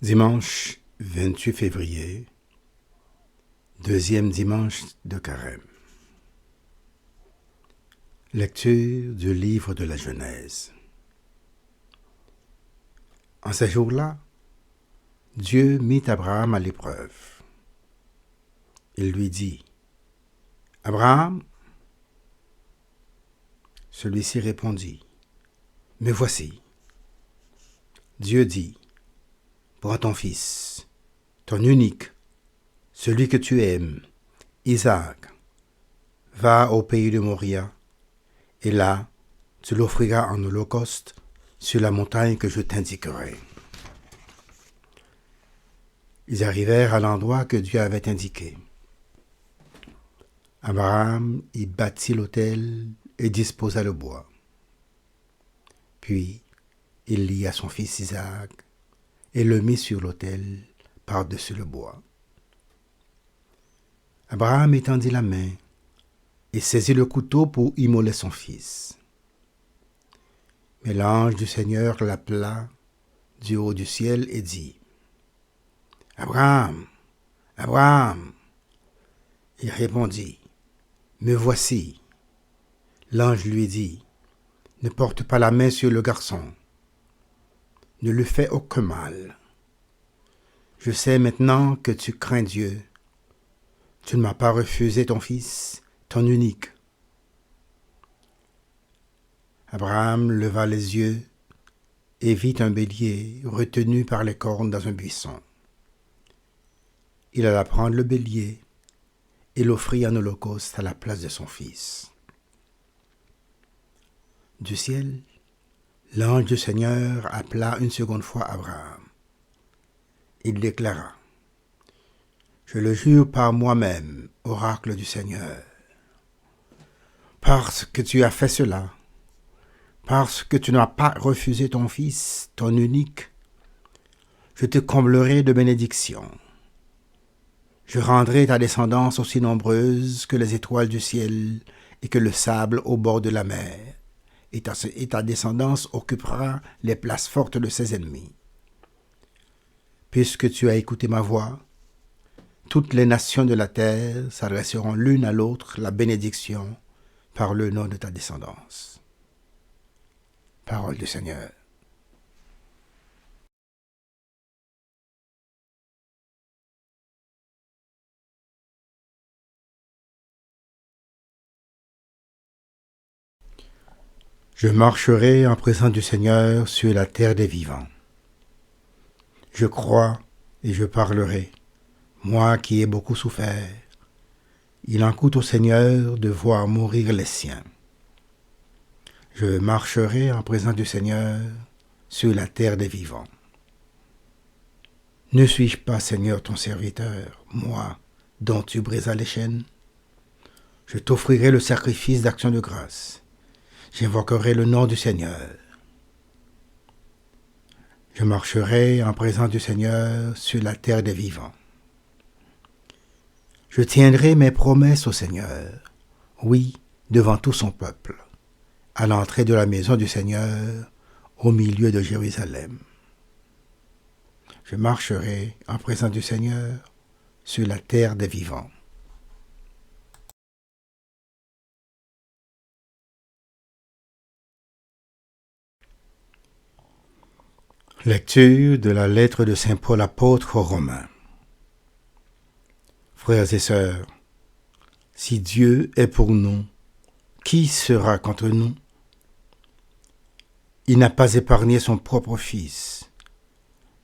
Dimanche 28 février, deuxième dimanche de Carême. Lecture du livre de la Genèse. En ces jours-là, Dieu mit Abraham à l'épreuve. Il lui dit, « Abraham ?» Celui-ci répondit, « Me voici. » Dieu dit, « Prends ton fils, ton unique, celui que tu aimes, Isaac, va au pays de Moria, et là, tu l'offriras en holocauste sur la montagne que je t'indiquerai. » Ils arrivèrent à l'endroit que Dieu avait indiqué. Abraham y bâtit l'autel et disposa le bois. Puis, il lia son fils Isaac et le mit sur l'autel par-dessus le bois. Abraham étendit la main et saisit le couteau pour immoler son fils. Mais l'ange du Seigneur l'appela du haut du ciel et dit, « Abraham, Abraham !» Il répondit, « Me voici. » L'ange lui dit, « Ne porte pas la main sur le garçon. Ne lui fais aucun mal. Je sais maintenant que tu crains Dieu. Tu ne m'as pas refusé ton fils, ton unique. » Abraham leva les yeux et vit un bélier retenu par les cornes dans un buisson. Il alla prendre le bélier et l'offrit en holocauste à la place de son fils. Du ciel, l'ange du Seigneur appela une seconde fois Abraham. Il déclara, « Je le jure par moi-même, oracle du Seigneur, parce que tu as fait cela, parce que tu n'as pas refusé ton fils, ton unique, je te comblerai de bénédictions. Je rendrai ta descendance aussi nombreuse que les étoiles du ciel et que le sable au bord de la mer, et ta descendance occupera les places fortes de ses ennemis. Puisque tu as écouté ma voix, toutes les nations de la terre s'adresseront l'une à l'autre la bénédiction par le nom de ta descendance. » Parole du Seigneur. Je marcherai en présence du Seigneur sur la terre des vivants. Je crois et je parlerai, moi qui ai beaucoup souffert. Il en coûte au Seigneur de voir mourir les siens. Je marcherai en présence du Seigneur sur la terre des vivants. Ne suis-je pas, Seigneur, ton serviteur, moi, dont tu brisas les chaînes? Je t'offrirai le sacrifice d'action de grâce. J'invoquerai le nom du Seigneur. Je marcherai en présence du Seigneur sur la terre des vivants. Je tiendrai mes promesses au Seigneur, oui, devant tout son peuple, à l'entrée de la maison du Seigneur, au milieu de Jérusalem. Je marcherai en présence du Seigneur sur la terre des vivants. Lecture de la lettre de saint Paul apôtre aux Romains. Frères et sœurs, si Dieu est pour nous, qui sera contre nous? Il n'a pas épargné son propre Fils,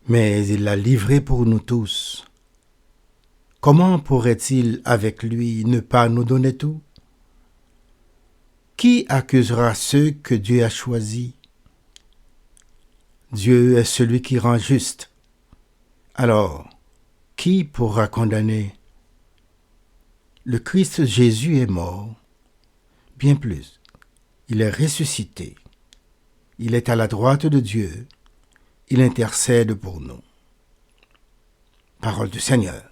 mais il l'a livré pour nous tous. Comment pourrait-il avec lui ne pas nous donner tout? Qui accusera ceux que Dieu a choisis? Dieu est celui qui rend juste. Alors, qui pourra condamner? Le Christ Jésus est mort. Bien plus, il est ressuscité. Il est à la droite de Dieu. Il intercède pour nous. Parole du Seigneur.